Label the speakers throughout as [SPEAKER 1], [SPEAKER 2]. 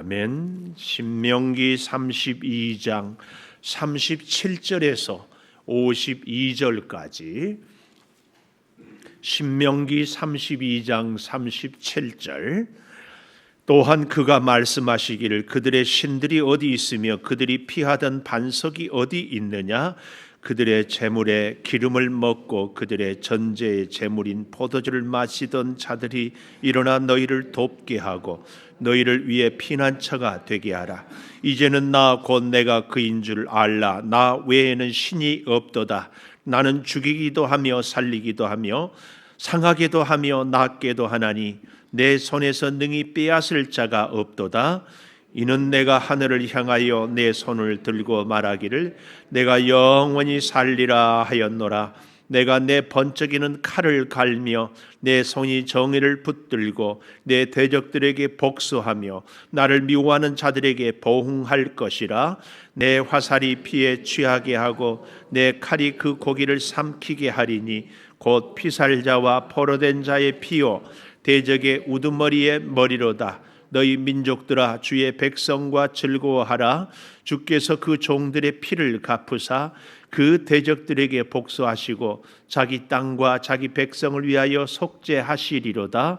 [SPEAKER 1] 아멘. 신명기 32장 37절에서 52절까지 신명기 32장 37절 또한 그가 말씀하시기를 그들의 신들이 어디 있으며 그들이 피하던 반석이 어디 있느냐 그들의 재물에 기름을 먹고 그들의 전제의 재물인 포도주를 마시던 자들이 일어나 너희를 돕게 하고 너희를 위해 피난처가 되게 하라. 이제는 나 곧 내가 그인 줄 알라. 나 외에는 신이 없도다. 나는 죽이기도 하며 살리기도 하며 상하게도 하며 낫게도 하나니 내 손에서 능히 빼앗을 자가 없도다. 이는 내가 하늘을 향하여 내 손을 들고 말하기를 내가 영원히 살리라 하였노라. 내가 내 번쩍이는 칼을 갈며 내 손이 정의를 붙들고 내 대적들에게 복수하며 나를 미워하는 자들에게 보응할 것이라. 내 화살이 피에 취하게 하고 내 칼이 그 고기를 삼키게 하리니 곧 피살자와 포로된 자의 피요 대적의 우두머리의 머리로다. 너희 민족들아 주의 백성과 즐거워하라. 주께서 그 종들의 피를 갚으사 그 대적들에게 복수하시고 자기 땅과 자기 백성을 위하여 속죄하시리로다.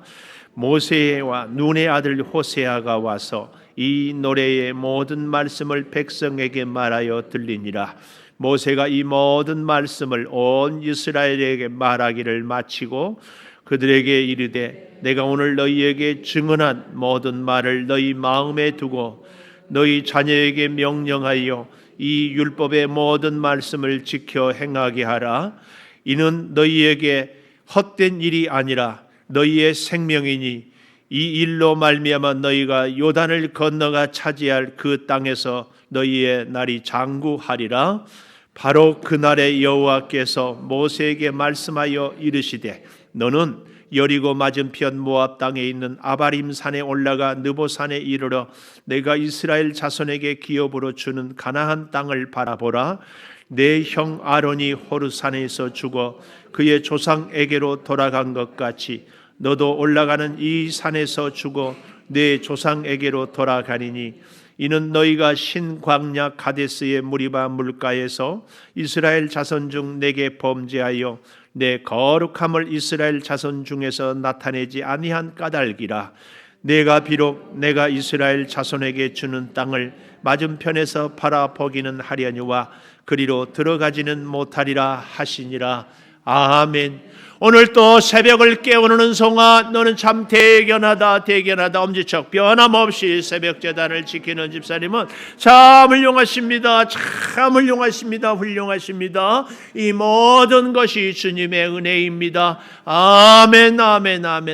[SPEAKER 1] 모세와 눈의 아들 호세아가 와서 이 노래의 모든 말씀을 백성에게 말하여 들리니라. 모세가 이 모든 말씀을 온 이스라엘에게 말하기를 마치고 그들에게 이르되 내가 오늘 너희에게 증언한 모든 말을 너희 마음에 두고 너희 자녀에게 명령하여 이 율법의 모든 말씀을 지켜 행하게 하라. 이는 너희에게 헛된 일이 아니라 너희의 생명이니 이 일로 말미암아 너희가 요단을 건너가 차지할 그 땅에서 너희의 날이 장구하리라. 바로 그날에 여호와께서 모세에게 말씀하여 이르시되 너는 여리고 맞은편 모압 땅에 있는 아바림 산에 올라가 느보산에 이르러 내가 이스라엘 자손에게 기업으로 주는 가나안 땅을 바라보라. 내 형 아론이 호르산에서 죽어 그의 조상에게로 돌아간 것 같이 너도 올라가는 이 산에서 죽어 내 조상에게로 돌아가리니 이는 너희가 신광야 가데스의 무리바 물가에서 이스라엘 자손 중 내게 범죄하여 내 거룩함을 이스라엘 자손 중에서 나타내지 아니한 까닭이라. 내가 비록 내가 이스라엘 자손에게 주는 땅을 맞은편에서 바라보기는 하려니와 그리로 들어가지는 못하리라 하시니라. 아멘. 오늘 또 새벽을 깨우는 은송아 너는 참 대견하다 엄지척 변함없이 새벽재단을 지키는 집사님은 참 훌륭하십니다. 훌륭하십니다. 이 모든 것이 주님의 은혜입니다. 아멘.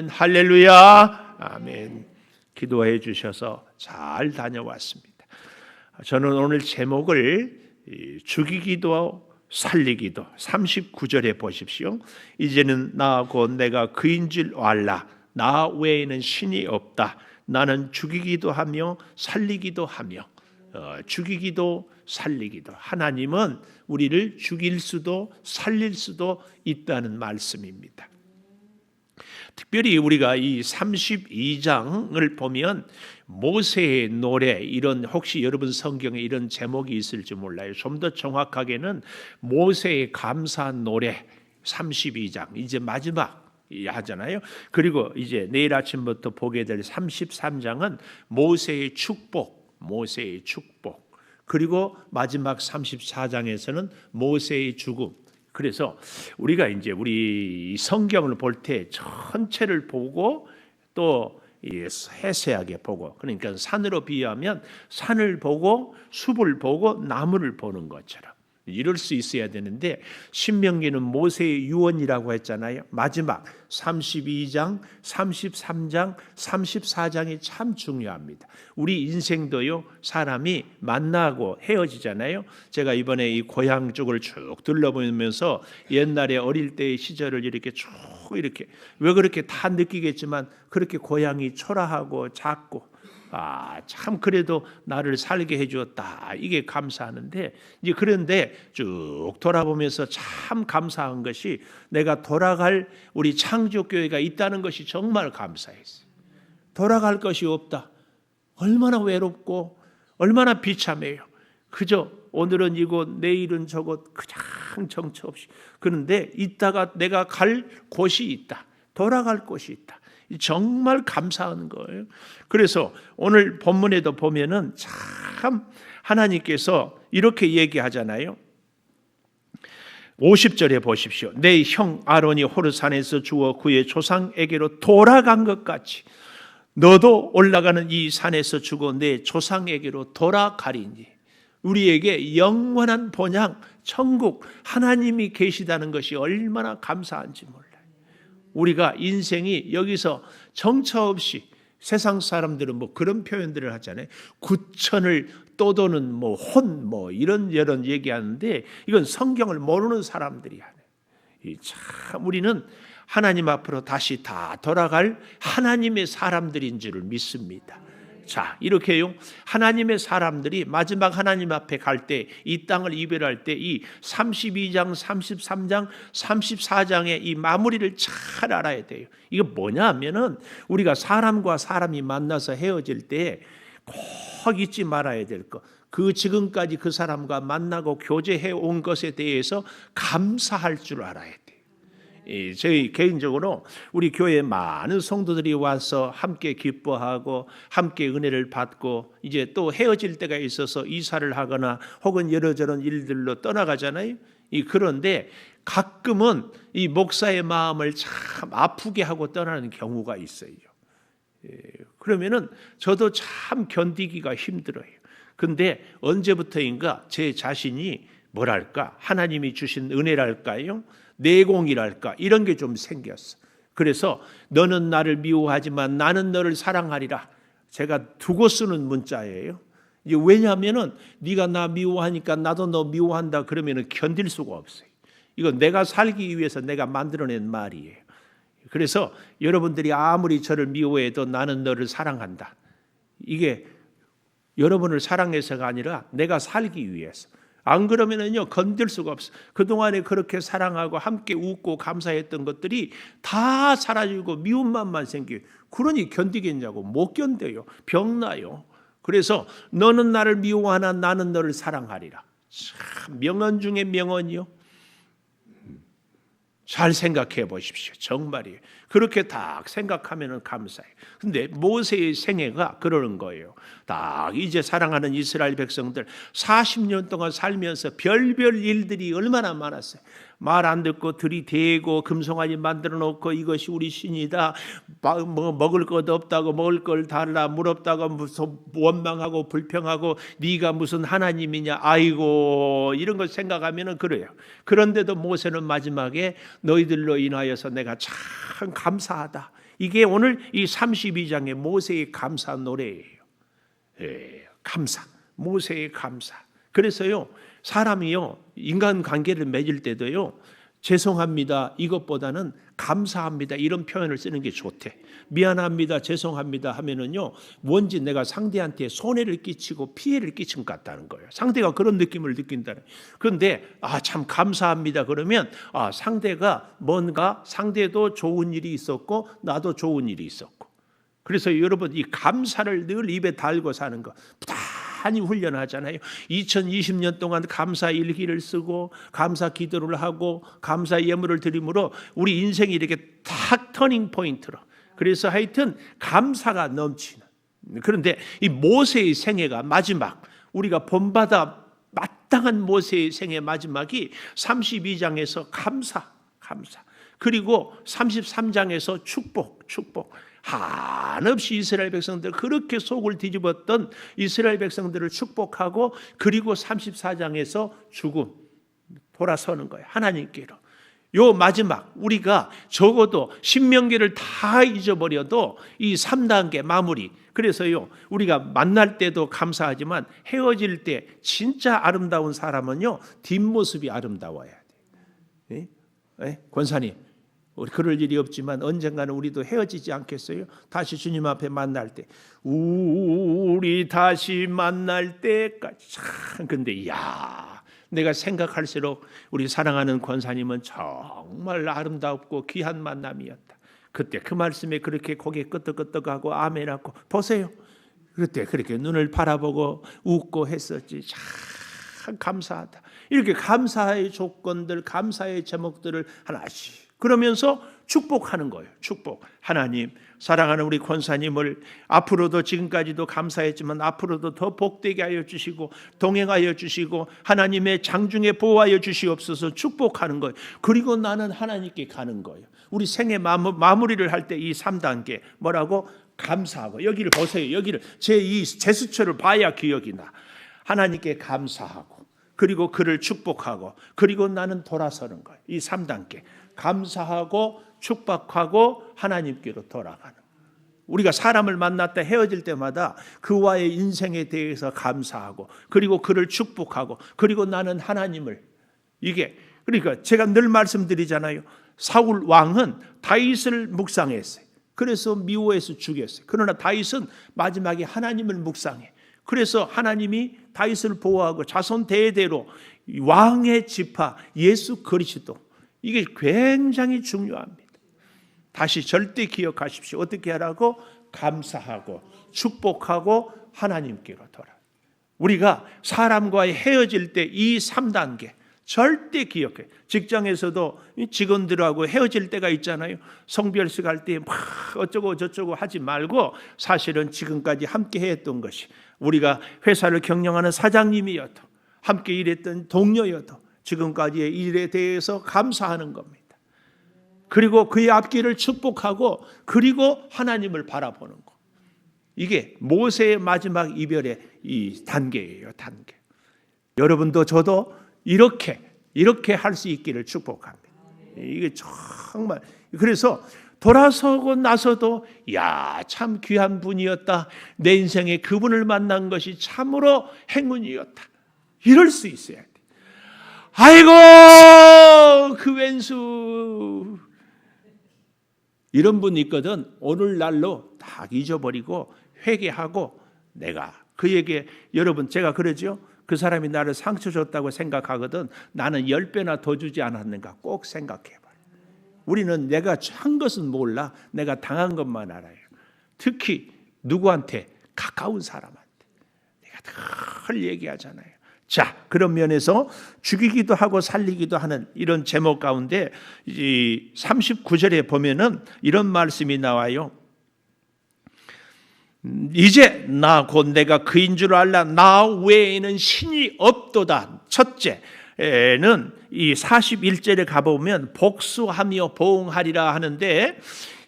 [SPEAKER 1] 할렐루야. 아멘. 기도해 주셔서 잘 다녀왔습니다. 저는 오늘 제목을 죽이기도 살리기도 39절에 보십시오. 이제는 나 곧 내가 그인 줄 알라. 나 외에는 신이 없다. 나는 죽이기도 하며 살리기도 하며 죽이기도 살리기도. 하나님은 우리를 죽일 수도 살릴 수도 있다는 말씀입니다. 특별히 우리가 이 32장을 보면 모세의 노래 이런 혹시 여러분 성경에 이런 제목이 있을지 몰라요. 좀 더 정확하게는 모세의 감사 노래 32장 이제 마지막 하잖아요. 그리고 이제 내일 아침부터 보게 될 33장은 모세의 축복 그리고 마지막 34장에서는 모세의 죽음. 그래서 우리가 이제 우리 성경을 볼 때 전체를 보고 또 세세하게 보고 그러니까 산으로 비유하면 산을 보고 숲을 보고 나무를 보는 것처럼 이럴 수 있어야 되는데 신명기는 모세의 유언이라고 했잖아요. 마지막 32장, 33장, 34장이 참 중요합니다. 우리 인생도요 사람이 만나고 헤어지잖아요. 제가 이번에 이 고향 쪽을 쭉 둘러보면서 옛날에 어릴 때의 시절을 이렇게 쭉 이렇게 왜 그렇게 다 느끼겠지만 그렇게 고향이 초라하고 작고 참 그래도 나를 살게 해주었다 이게 감사하는데 이제 그런데 쭉 돌아보면서 참 감사한 것이 내가 돌아갈 우리 창조교회가 있다는 것이 정말 감사했어요. 돌아갈 것이 없다. 얼마나 외롭고 얼마나 비참해요. 그저 오늘은 이곳 내일은 저곳 그냥 정처 없이. 그런데 이따가 내가 갈 곳이 있다. 돌아갈 곳이 있다. 정말 감사한 거예요. 그래서 오늘 본문에도 보면은 참 하나님께서 이렇게 얘기하잖아요. 50절에 보십시오. 내 형 아론이 호르산에서 주어 그의 조상에게로 돌아간 것 같이 너도 올라가는 이 산에서 주고 내 조상에게로 돌아가리니. 우리에게 영원한 본향 천국 하나님이 계시다는 것이 얼마나 감사한지 몰라요. 우리가 인생이 여기서 정처 없이, 세상 사람들은 뭐 그런 표현들을 하잖아요. 구천을 떠도는 혼 이런 얘기하는데 이건 성경을 모르는 사람들이 하네. 참 우리는 하나님 앞으로 다시 다 돌아갈 하나님의 사람들인 줄을 믿습니다. 자, 이렇게요. 하나님의 사람들이 마지막 하나님 앞에 갈 때, 이 땅을 이별할 때 이 32장, 33장, 34장의 이 마무리를 잘 알아야 돼요. 이거 뭐냐 하면은 우리가 사람과 사람이 만나서 헤어질 때 꼭 잊지 말아야 될 것. 그 지금까지 그 사람과 만나고 교제해 온 것에 대해서 감사할 줄 알아야 돼요. 저희 개인적으로 우리 교회에 많은 성도들이 와서 함께 기뻐하고 함께 은혜를 받고 이제 또 헤어질 때가 있어서 이사를 하거나 혹은 여러저런 일들로 떠나가잖아요. 그런데 가끔은 이 목사의 마음을 참 아프게 하고 떠나는 경우가 있어요. 그러면은 저도 참 견디기가 힘들어요. 근데 언제부터인가 제 자신이 뭐랄까 하나님이 주신 은혜랄까요? 내공이랄까 이런 게 좀 생겼어. 그래서 너는 나를 미워하지만 나는 너를 사랑하리라. 제가 두고 쓰는 문자예요. 왜냐하면은 네가 나 미워하니까 나도 너 미워한다 그러면은 견딜 수가 없어요. 이건 내가 살기 위해서 내가 만들어낸 말이에요. 그래서 여러분들이 아무리 저를 미워해도 나는 너를 사랑한다. 이게 여러분을 사랑해서가 아니라 내가 살기 위해서. 안 그러면은요 건들 수가 없어. 그동안에 그렇게 사랑하고 함께 웃고 감사했던 것들이 다 사라지고 미움만만 생겨요. 그러니 견디겠냐고. 못 견뎌요. 병나요. 그래서 너는 나를 미워하나 나는 너를 사랑하리라. 참 명언 중에 명언이요. 잘 생각해 보십시오. 정말이에요. 그렇게 딱 생각하면 감사해요. 근데 모세의 생애가 그러는 거예요. 딱 이제 사랑하는 이스라엘 백성들 40년 동안 살면서 별별 일들이 얼마나 많았어요. 말 안 듣고 들이대고 금송아지 만들어 놓고 이것이 우리 신이다. 먹을 것 없다고 먹을 걸 달라. 물 없다고 무슨 원망하고 불평하고 네가 무슨 하나님이냐. 아이고 이런 걸 생각하면 그래요. 그런데도 모세는 마지막에 너희들로 인하여서 내가 참 감사하다. 이게 오늘 이 32장의 모세의 감사 노래예요. 감사. 모세의 감사. 그래서요. 사람이요. 인간관계를 맺을 때도요. 죄송합니다. 이것보다는 감사합니다. 이런 표현을 쓰는 게 좋대. 미안합니다. 죄송합니다 하면은요. 뭔지 내가 상대한테 손해를 끼치고 피해를 끼친 것 같다는 거예요. 상대가 그런 느낌을 느낀다는. 그런데 참 감사합니다. 그러면 상대가 뭔가 상대도 좋은 일이 있었고 나도 좋은 일이 있었고. 그래서 여러분 이 감사를 늘 입에 달고 사는 거 많이 훈련하잖아요. 2020년 동안 감사 일기를 쓰고 감사 기도를 하고 감사 예물을 드림으로 우리 인생이 이렇게 딱 터닝 포인트로. 그래서 하여튼 감사가 넘치는. 그런데 이 모세의 생애가 마지막, 우리가 본받아 마땅한 모세의 생애 마지막이 32장에서 감사. 그리고 33장에서 축복. 한없이 이스라엘 백성들 그렇게 속을 뒤집었던 이스라엘 백성들을 축복하고 그리고 34장에서 죽음 돌아서는 거예요. 하나님께로. 요 마지막 우리가 적어도 신명기를 다 잊어버려도 이 3단계 마무리. 그래서요 우리가 만날 때도 감사하지만 헤어질 때 진짜 아름다운 사람은요 뒷모습이 아름다워야 돼. 권사님 우리 그럴 일이 없지만 언젠가는 우리도 헤어지지 않겠어요? 다시 주님 앞에 만날 때 우리 다시 만날 때까지 참 근데 내가 생각할수록 우리 사랑하는 권사님은 정말 아름답고 귀한 만남이었다. 그때 그 말씀에 그렇게 고개 끄덕끄덕하고 아멘하고 보세요. 그때 그렇게 눈을 바라보고 웃고 했었지. 참 감사하다. 이렇게 감사의 조건들, 감사의 제목들을 하나씩 그러면서 축복하는 거예요. 축복. 하나님, 사랑하는 우리 권사님을 앞으로도 지금까지도 감사했지만 앞으로도 더 복되게 하여 주시고 동행하여 주시고 하나님의 장중에 보호하여 주시옵소서 축복하는 거예요. 그리고 나는 하나님께 가는 거예요. 우리 생애 마무리를 할 때 이 3단계 뭐라고? 감사하고. 여기를 보세요. 여기를 이 제스처를 봐야 기억이 나. 하나님께 감사하고 그리고 그를 축복하고 그리고 나는 돌아서는 거예요. 이 3단계. 감사하고 축복하고 하나님께로 돌아가는. 우리가 사람을 만났다 헤어질 때마다 그와의 인생에 대해서 감사하고 그리고 그를 축복하고 그리고 나는 하나님을 이게 그러니까 제가 늘 말씀드리잖아요. 사울 왕은 다윗을 묵상했어요. 그래서 미워해서 죽였어요. 그러나 다윗은 마지막에 하나님을 묵상해. 그래서 하나님이 다윗을 보호하고 자손 대대로 왕의 지파 예수 그리스도 이게 굉장히 중요합니다. 다시 절대 기억하십시오. 어떻게 하라고? 감사하고 축복하고 하나님께로 돌아. 우리가 사람과의 헤어질 때 이 3단계 절대 기억해. 직장에서도 직원들하고 헤어질 때가 있잖아요. 성별식 할 때 막 어쩌고 저쩌고 하지 말고 사실은 지금까지 함께 했던 것이 우리가 회사를 경영하는 사장님이어도 함께 일했던 동료여도 지금까지의 일에 대해서 감사하는 겁니다. 그리고 그의 앞길을 축복하고 그리고 하나님을 바라보는 것. 이게 모세의 마지막 이별의 이 단계예요. 단계. 여러분도 저도 이렇게 할 수 있기를 축복합니다. 이게 정말 그래서 돌아서고 나서도 야, 참 귀한 분이었다. 내 인생에 그분을 만난 것이 참으로 행운이었다. 이럴 수 있어야 돼. 아이고 그 왼수 이런 분이 있거든. 오늘날로 다 잊어버리고 회개하고 내가 그에게 여러분 제가 그러죠. 그 사람이 나를 상처 줬다고 생각하거든. 나는 10배나 더 주지 않았는가 꼭 생각해봐. 우리는 내가 한 것은 몰라. 내가 당한 것만 알아요. 특히 누구한테? 가까운 사람한테. 내가 늘 얘기하잖아요. 자, 그런 면에서 죽이기도 하고 살리기도 하는 이런 제목 가운데 이 39절에 보면은 이런 말씀이 나와요. 이제 나 곧 내가 그인 줄 알라. 나 외에는 신이 없도다. 첫째는 이 41절에 가보면 복수하며 보응하리라 하는데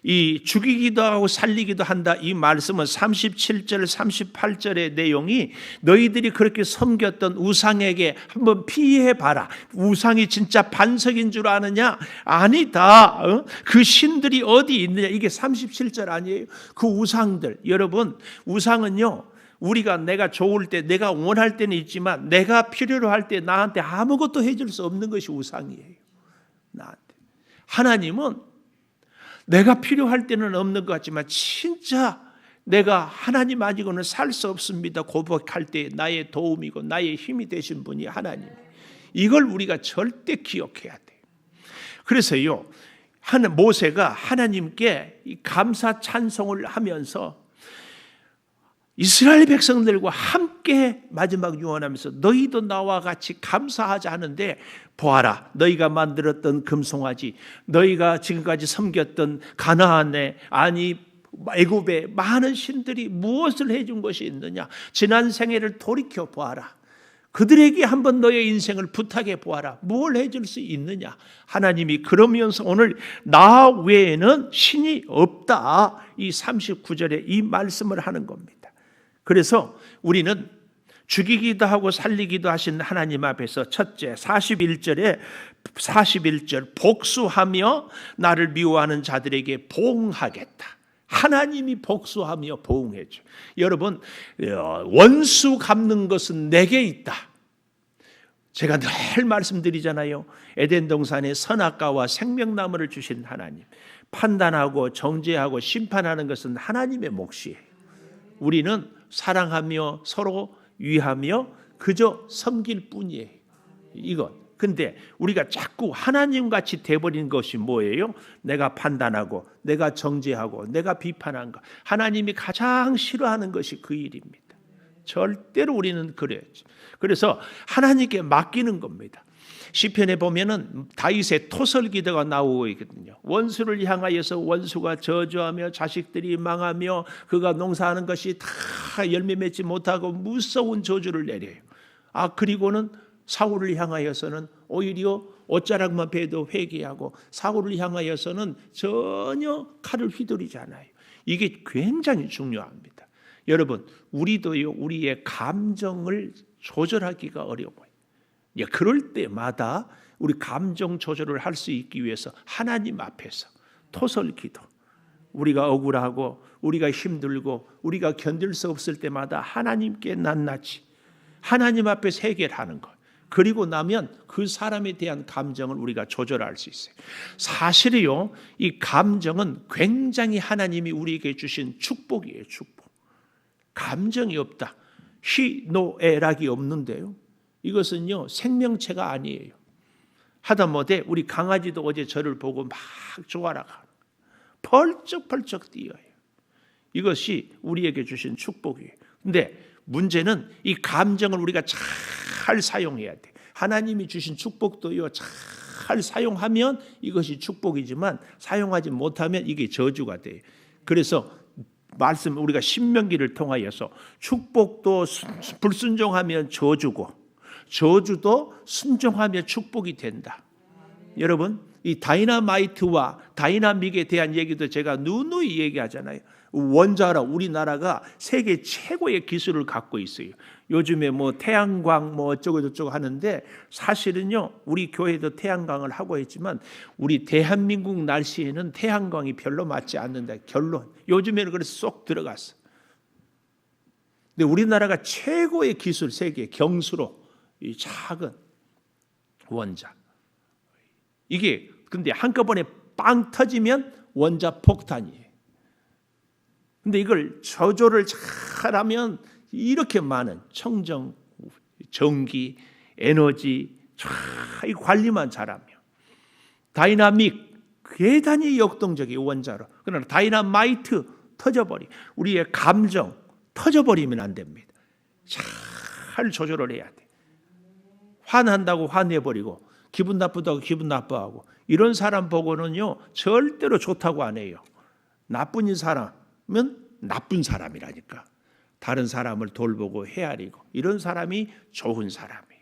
[SPEAKER 1] 이 죽이기도 하고 살리기도 한다. 이 말씀은 37절 38절의 내용이 너희들이 그렇게 섬겼던 우상에게 한번 피해봐라. 우상이 진짜 반석인 줄 아느냐? 아니다. 그 신들이 어디 있느냐? 이게 37절 아니에요? 그 우상들. 여러분 우상은요 우리가 내가 좋을 때 내가 원할 때는 있지만 내가 필요로 할 때 나한테 아무것도 해줄 수 없는 것이 우상이에요. 나한테. 하나님은 내가 필요할 때는 없는 것 같지만 진짜 내가 하나님 아니고는 살 수 없습니다. 고백할 때 나의 도움이고 나의 힘이 되신 분이 하나님이에요. 이걸 우리가 절대 기억해야 돼요. 그래서요 모세가 하나님께 감사 찬송을 하면서 이스라엘 백성들과 함께 마지막 유언하면서 너희도 나와 같이 감사하자 하는데 보아라 너희가 만들었던 금송아지 너희가 지금까지 섬겼던 가나안에 아니 애굽에 많은 신들이 무엇을 해준 것이 있느냐 지난 생애를 돌이켜 보아라 그들에게 한번 너의 인생을 부탁해 보아라 뭘 해줄 수 있느냐 하나님이 그러면서 오늘 나 외에는 신이 없다 이 39절에 이 말씀을 하는 겁니다. 그래서 우리는 죽이기도 하고 살리기도 하신 하나님 앞에서 첫째 41절 복수하며 나를 미워하는 자들에게 보응하겠다. 하나님이 복수하며 보응해 줘. 여러분 원수 갚는 것은 내게 있다. 제가 늘 말씀드리잖아요. 에덴 동산에 선악과와 생명나무를 주신 하나님. 판단하고 정죄하고 심판하는 것은 하나님의 몫이에요. 우리는 사랑하며 서로 위하며 그저 섬길 뿐이에요. 이것. 근데 우리가 자꾸 하나님같이 돼버린 것이 뭐예요? 내가 판단하고 내가 정죄하고 내가 비판한 것. 하나님이 가장 싫어하는 것이 그 일입니다. 절대로 우리는 그래야지. 그래서 하나님께 맡기는 겁니다. 시편에 보면은 다윗의 토설기도가 나오고 있거든요. 원수를 향하여서 원수가 저주하며 자식들이 망하며 그가 농사하는 것이 다 열매 맺지 못하고 무서운 저주를 내려요. 그리고는 사울을 향하여서는 오히려 옷자락만 베도 회개하고 사울을 향하여서는 전혀 칼을 휘두르지 않아요. 이게 굉장히 중요합니다. 여러분, 우리도요, 우리의 감정을 조절하기가 어려워요. 그럴 때마다 우리 감정 조절을 할 수 있기 위해서 하나님 앞에서 토설기도, 우리가 억울하고 우리가 힘들고 우리가 견딜 수 없을 때마다 하나님께 낱낱이 하나님 앞에서 해결하는 것. 그리고 나면 그 사람에 대한 감정을 우리가 조절할 수 있어요. 사실이요, 이 감정은 굉장히 하나님이 우리에게 주신 축복이에요. 축복. 감정이 없다, 희노애락이 없는데요, 이것은요 생명체가 아니에요. 하다못해 우리 강아지도 어제 저를 보고 막 좋아라 펄쩍펄쩍 뛰어요. 이것이 우리에게 주신 축복이에요. 근데 문제는 이 감정을 우리가 잘 사용해야 돼. 하나님이 주신 축복도요 잘 사용하면 이것이 축복이지만 사용하지 못하면 이게 저주가 돼요. 그래서 말씀, 우리가 신명기를 통하여서 축복도 불순종하면 저주고 저주도 순종하면 축복이 된다. 여러분, 이 다이나마이트와 다이나믹에 대한 얘기도 제가 누누이 얘기하잖아요. 원자로 우리나라가 세계 최고의 기술을 갖고 있어요. 요즘에 뭐 태양광 뭐 어쩌고 저쩌고 하는데, 사실은요 우리 교회도 태양광을 하고 있지만 우리 대한민국 날씨에는 태양광이 별로 맞지 않는다. 결론. 요즘에는 그래서 쏙 들어갔어. 근데 우리나라가 최고의 기술, 세계 경수로 이 작은 원자, 이게 근데 한꺼번에 빵 터지면 원자 폭탄이에요. 근데 이걸 조절을 잘하면 이렇게 많은 청정, 전기, 에너지 이 관리만 잘하면, 다이나믹 대단히 역동적인 원자로. 그러나 다이나마이트 터져버리, 우리의 감정 터져버리면 안 됩니다. 잘 조절을 해야 돼. 화난다고 화내버리고 기분 나쁘다고 기분 나빠하고 이런 사람 보고는요 절대로 좋다고 안 해요. 나쁜 사람은 나쁜 사람이라니까. 다른 사람을 돌보고 헤아리고 이런 사람이 좋은 사람이에요.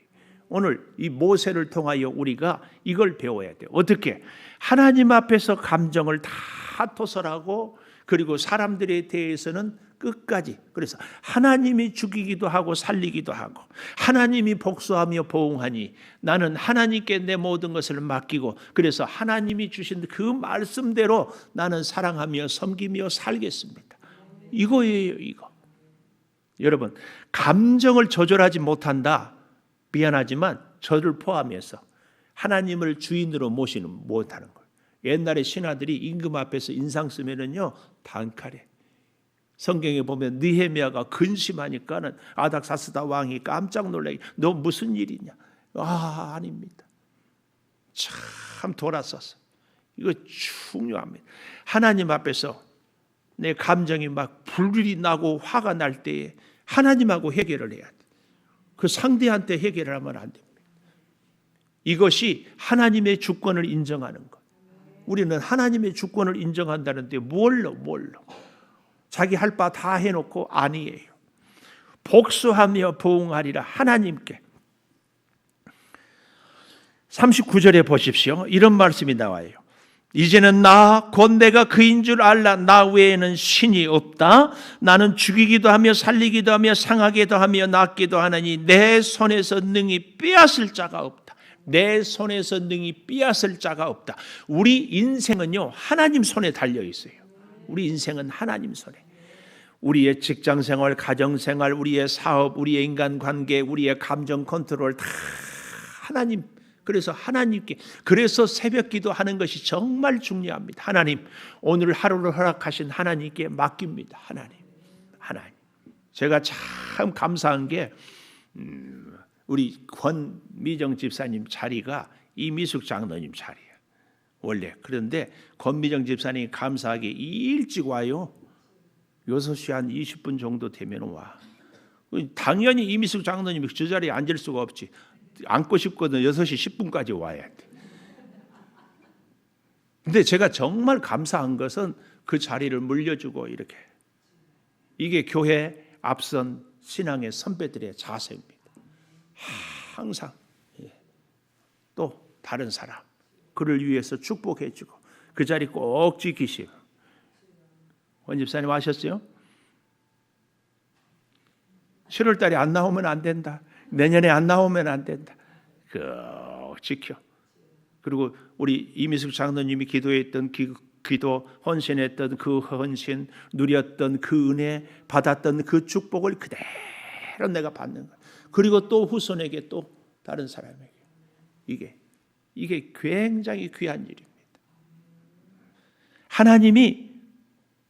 [SPEAKER 1] 오늘 이 모세를 통하여 우리가 이걸 배워야 돼요. 어떻게? 하나님 앞에서 감정을 다 토설하고, 그리고 사람들에 대해서는 끝까지, 그래서 하나님이 죽이기도 하고 살리기도 하고 하나님이 복수하며 보응하니 나는 하나님께 내 모든 것을 맡기고, 그래서 하나님이 주신 그 말씀대로 나는 사랑하며 섬기며 살겠습니다. 이거예요, 이거. 여러분, 감정을 조절하지 못한다, 미안하지만 저를 포함해서 하나님을 주인으로 모시는 못하는 거예요. 옛날에 신하들이 임금 앞에서 인상 쓰면은요 단칼에, 성경에 보면 느헤미야가 근심하니까는 아닥사스다 왕이 깜짝 놀라게, 너 무슨 일이냐? 아닙니다. 참 돌아서서. 이거 중요합니다. 하나님 앞에서 내 감정이 막 불이 나고 화가 날 때에 하나님하고 해결을 해야 돼. 그 상대한테 해결을 하면 안 됩니다. 이것이 하나님의 주권을 인정하는 것. 우리는 하나님의 주권을 인정한다는데 뭘로? 자기 할 바 다 해놓고 아니에요. 복수하며 보응하리라, 하나님께. 39절에 보십시오. 이런 말씀이 나와요. 이제는 나 곧 내가 그인 줄 알라. 나 외에는 신이 없다. 나는 죽이기도 하며 살리기도 하며 상하기도 하며 낫기도 하나니 내 손에서 능히 빼앗을 자가 없다. 내 손에서 능히 빼앗을 자가 없다. 우리 인생은요 하나님 손에 달려 있어요. 우리 인생은 하나님 손에. 우리의 직장생활, 가정생활, 우리의 사업, 우리의 인간관계, 우리의 감정 컨트롤 다 하나님. 그래서 하나님께, 그래서 새벽기도 하는 것이 정말 중요합니다. 하나님, 오늘 하루를 허락하신 하나님께 맡깁니다. 하나님. 제가 참 감사한 게 우리 권미정 집사님 자리가 이미숙 장로님 자리예요. 원래. 그런데 권미정 집사님이 감사하게 일찍 와요. 6시 한 20분 정도 되면 와. 당연히 이미숙 장로님이 저 자리에 앉을 수가 없지. 앉고 싶거든. 6시 10분까지 와야 돼. 근데 제가 정말 감사한 것은 그 자리를 물려주고 이렇게. 이게 교회 앞선 신앙의 선배들의 자세입니다. 항상 또 다른 사람 그를 위해서 축복해주고 그 자리 꼭 지키시고. 권 집사님 아셨어요? 7월 달에 안 나오면 안 된다. 내년에 안 나오면 안 된다. 꼭 지켜. 그리고 우리 이미숙 장로님이 기도했던 기도, 헌신했던 그 헌신, 누렸던 그 은혜, 받았던 그 축복을 그대로 내가 받는 거야. 그리고 또 후손에게 또 다른 사람에게. 이게 굉장히 귀한 일입니다. 하나님이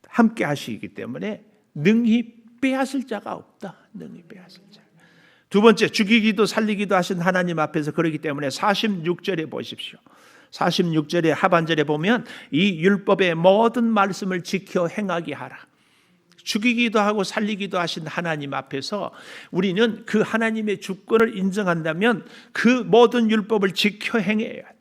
[SPEAKER 1] 함께 하시기 때문에 능히 빼앗을 자가 없다. 능히 빼앗을 자. 두 번째, 죽이기도 살리기도 하신 하나님 앞에서 그러기 때문에 46절에 보십시오. 46절의 하반절에 보면 이 율법의 모든 말씀을 지켜 행하게 하라. 죽이기도 하고 살리기도 하신 하나님 앞에서 우리는 그 하나님의 주권을 인정한다면 그 모든 율법을 지켜 행해야 돼.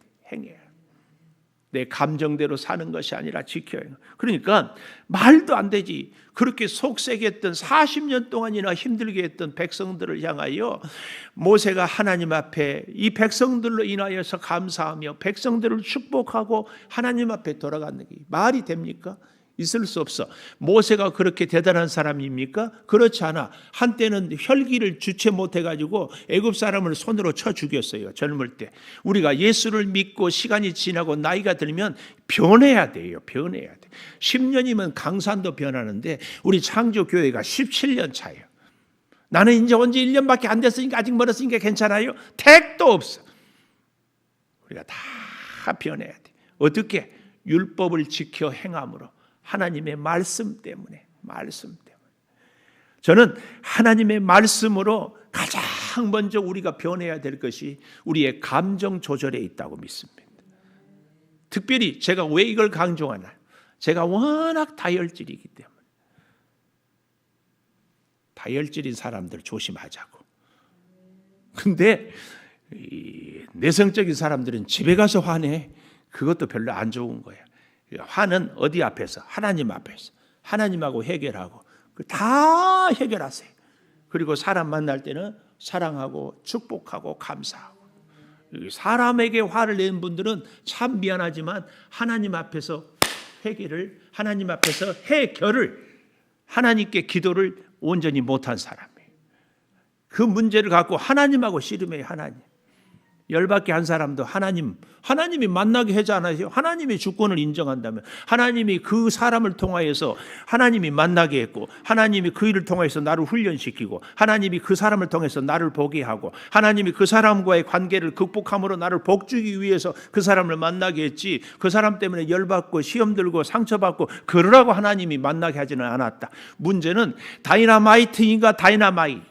[SPEAKER 1] 내 감정대로 사는 것이 아니라 지켜야 해. 그러니까 말도 안 되지. 그렇게 속세게 했던 40년 동안이나 힘들게 했던 백성들을 향하여 모세가 하나님 앞에 이 백성들로 인하여서 감사하며 백성들을 축복하고 하나님 앞에 돌아가는 게 말이 됩니까? 있을 수 없어. 모세가 그렇게 대단한 사람입니까? 그렇지 않아. 한때는 혈기를 주체 못해가지고 애굽 사람을 손으로 쳐 죽였어요. 젊을 때. 우리가 예수를 믿고 시간이 지나고 나이가 들면 변해야 돼요. 변해야 돼. 10년이면 강산도 변하는데 우리 창조교회가 17년 차예요. 나는 이제 온 지 1년밖에 안 됐으니까 아직 멀었으니까 괜찮아요. 택도 없어. 우리가 다 변해야 돼. 어떻게? 율법을 지켜 행함으로. 하나님의 말씀 때문에. 저는 하나님의 말씀으로 가장 먼저 우리가 변해야 될 것이 우리의 감정 조절에 있다고 믿습니다. 특별히 제가 왜 이걸 강조하나요? 제가 워낙 다혈질이기 때문에. 다혈질인 사람들 조심하자고. 근데 내성적인 사람들은 집에 가서 화내. 그것도 별로 안 좋은 거야. 화는 어디 앞에서? 하나님 앞에서. 하나님하고 해결하고 다 해결하세요. 그리고 사람 만날 때는 사랑하고 축복하고 감사하고. 사람에게 화를 낸 분들은 참 미안하지만 하나님 앞에서 하나님 앞에서 해결을 하나님께 기도를 온전히 못한 사람이에요. 그 문제를 갖고 하나님하고 씨름해요. 하나님. 열받게 한 사람도 하나님이 만나게 하잖아요. 하나님의 주권을 인정한다면 하나님이 그 사람을 통하여서 하나님이 만나게 했고 하나님이 그 일을 통해서 나를 훈련시키고 하나님이 그 사람을 통해서 나를 보게 하고 하나님이 그 사람과의 관계를 극복함으로 나를 복주기 위해서 그 사람을 만나게 했지 그 사람 때문에 열받고 시험 들고 상처받고 그러라고 하나님이 만나게 하지는 않았다. 문제는 다이나마이트인가 다이나마이인가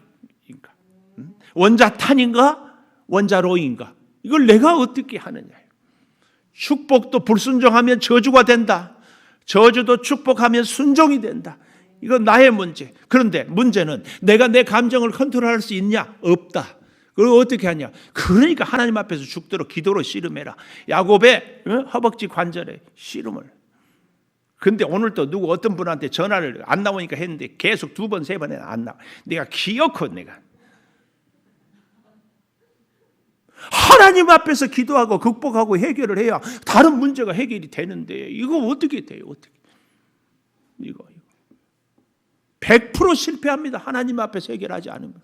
[SPEAKER 1] 원자탄인가 원자로인가? 이걸 내가 어떻게 하느냐? 축복도 불순종하면 저주가 된다. 저주도 축복하면 순종이 된다. 이건 나의 문제. 그런데 문제는 내가 내 감정을 컨트롤할 수 있냐? 없다. 그걸 어떻게 하냐? 그러니까 하나님 앞에서 죽도록 기도로 씨름해라. 야곱의 허벅지 관절에 씨름을. 근데 오늘 또 누구 어떤 분한테 전화를 안 나오니까 했는데 계속 2번, 3번에 안 나와. 내가 기어코 내가. 하나님 앞에서 기도하고 극복하고 해결을 해야 다른 문제가 해결이 되는데 이거 어떻게 돼요? 어떻게? 이거 100% 실패합니다. 하나님 앞에서 해결하지 않으면.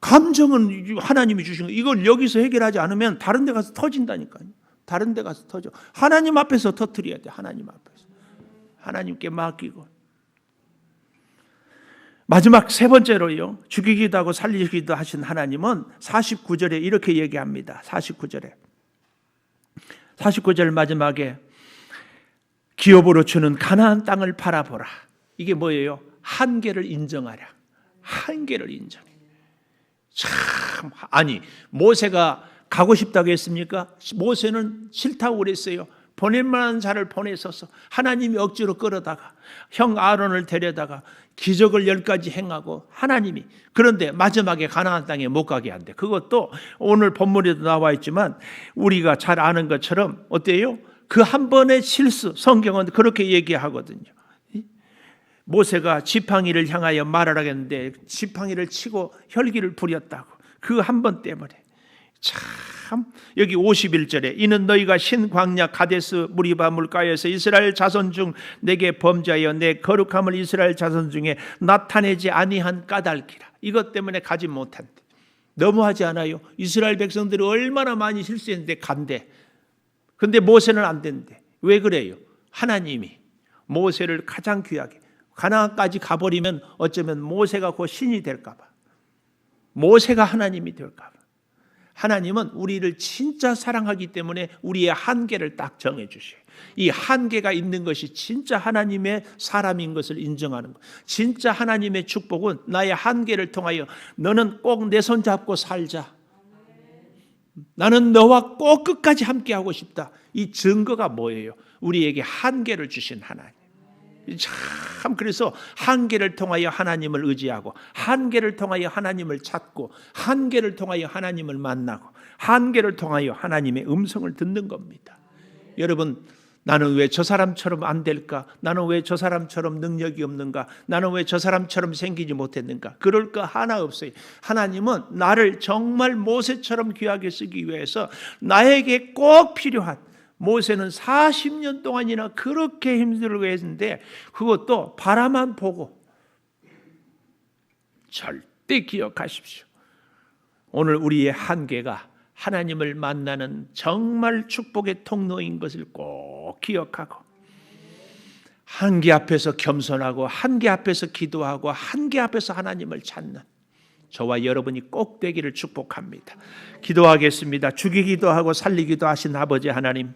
[SPEAKER 1] 감정은 하나님이 주신 거. 이걸 여기서 해결하지 않으면 다른 데 가서 터진다니까요. 다른 데 가서 터져. 하나님 앞에서 터뜨려야 돼. 하나님 앞에서. 하나님께 맡기고. 마지막 3번째로요. 죽이기도 하고 살리기도 하신 하나님은 49절에 이렇게 얘기합니다. 49절 마지막에 기업으로 주는 가나안 땅을 바라보라. 이게 뭐예요? 한계를 인정하라. 한계를 인정해. 참 아니, 모세가 가고 싶다고 했습니까? 모세는 싫다고 그랬어요. 보낼 만한 자를 보내서서 하나님이 억지로 끌어다가 형 아론을 데려다가 기적을 10가지 행하고 하나님이, 그런데 마지막에 가나안 땅에 못 가게 한대. 그것도 오늘 본문에도 나와 있지만 우리가 잘 아는 것처럼 어때요? 그 한 번의 실수, 성경은 그렇게 얘기하거든요. 모세가 지팡이를 향하여 말하라 했는데 지팡이를 치고 혈기를 부렸다고. 그 한 번 때문에. 참, 여기 51절에 이는 너희가 신 광야 가데스 무리바 물가에서 이스라엘 자손 중 내게 범죄하여 내 거룩함을 이스라엘 자손 중에 나타내지 아니한 까닭이라. 이것 때문에 가지 못한대. 너무하지 않아요? 이스라엘 백성들이 얼마나 많이 실수했는데 간대. 근데 모세는 안 된대. 왜 그래요? 하나님이 모세를 가장 귀하게, 가나안까지 가버리면 어쩌면 모세가 곧 신이 될까 봐, 모세가 하나님이 될까 봐. 하나님은 우리를 진짜 사랑하기 때문에 우리의 한계를 딱 정해 주셔요. 이 한계가 있는 것이 진짜 하나님의 사람인 것을 인정하는 것. 진짜 하나님의 축복은 나의 한계를 통하여 너는 꼭 내 손 잡고 살자, 나는 너와 꼭 끝까지 함께하고 싶다. 이 증거가 뭐예요? 우리에게 한계를 주신 하나님. 참, 그래서 한계를 통하여 하나님을 의지하고, 한계를 통하여 하나님을 찾고, 한계를 통하여 하나님을 만나고, 한계를 통하여 하나님의 음성을 듣는 겁니다. 여러분, 나는 왜 저 사람처럼 안 될까? 나는 왜 저 사람처럼 능력이 없는가? 나는 왜 저 사람처럼 생기지 못했는가? 그럴 거 하나 없어요. 하나님은 나를 정말 모세처럼 귀하게 쓰기 위해서 나에게 꼭 필요한, 모세는 40년 동안이나 그렇게 힘들고 했는데 그것도 바라만 보고. 절대 기억하십시오. 오늘 우리의 한계가 하나님을 만나는 정말 축복의 통로인 것을 꼭 기억하고, 한계 앞에서 겸손하고, 한계 앞에서 기도하고, 한계 앞에서 하나님을 찾는 저와 여러분이 꼭 되기를 축복합니다. 기도하겠습니다. 죽이기도 하고 살리기도 하신 아버지 하나님,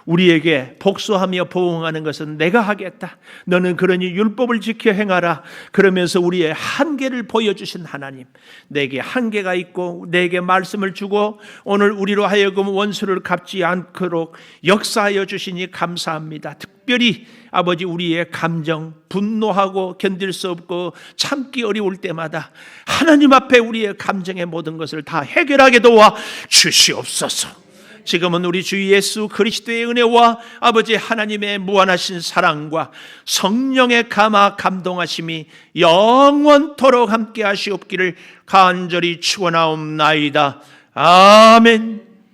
[SPEAKER 1] 우리에게 복수하며 보응하는 것은 내가 하겠다, 너는 그러니 율법을 지켜 행하라, 그러면서 우리의 한계를 보여주신 하나님, 내게 한계가 있고 내게 말씀을 주고 오늘 우리로 하여금 원수를 갚지 않도록 역사하여 주시니 감사합니다. 특별히 아버지, 우리의 감정, 분노하고 견딜 수 없고 참기 어려울 때마다 하나님 앞에 우리의 감정의 모든 것을 다 해결하게 도와 주시옵소서. 지금은 우리 주 예수 그리스도의 은혜와 아버지 하나님의 무한하신 사랑과 성령의 감화 감동하심이 영원토록 함께 하시옵기를 간절히 축원하옵나이다. 아멘.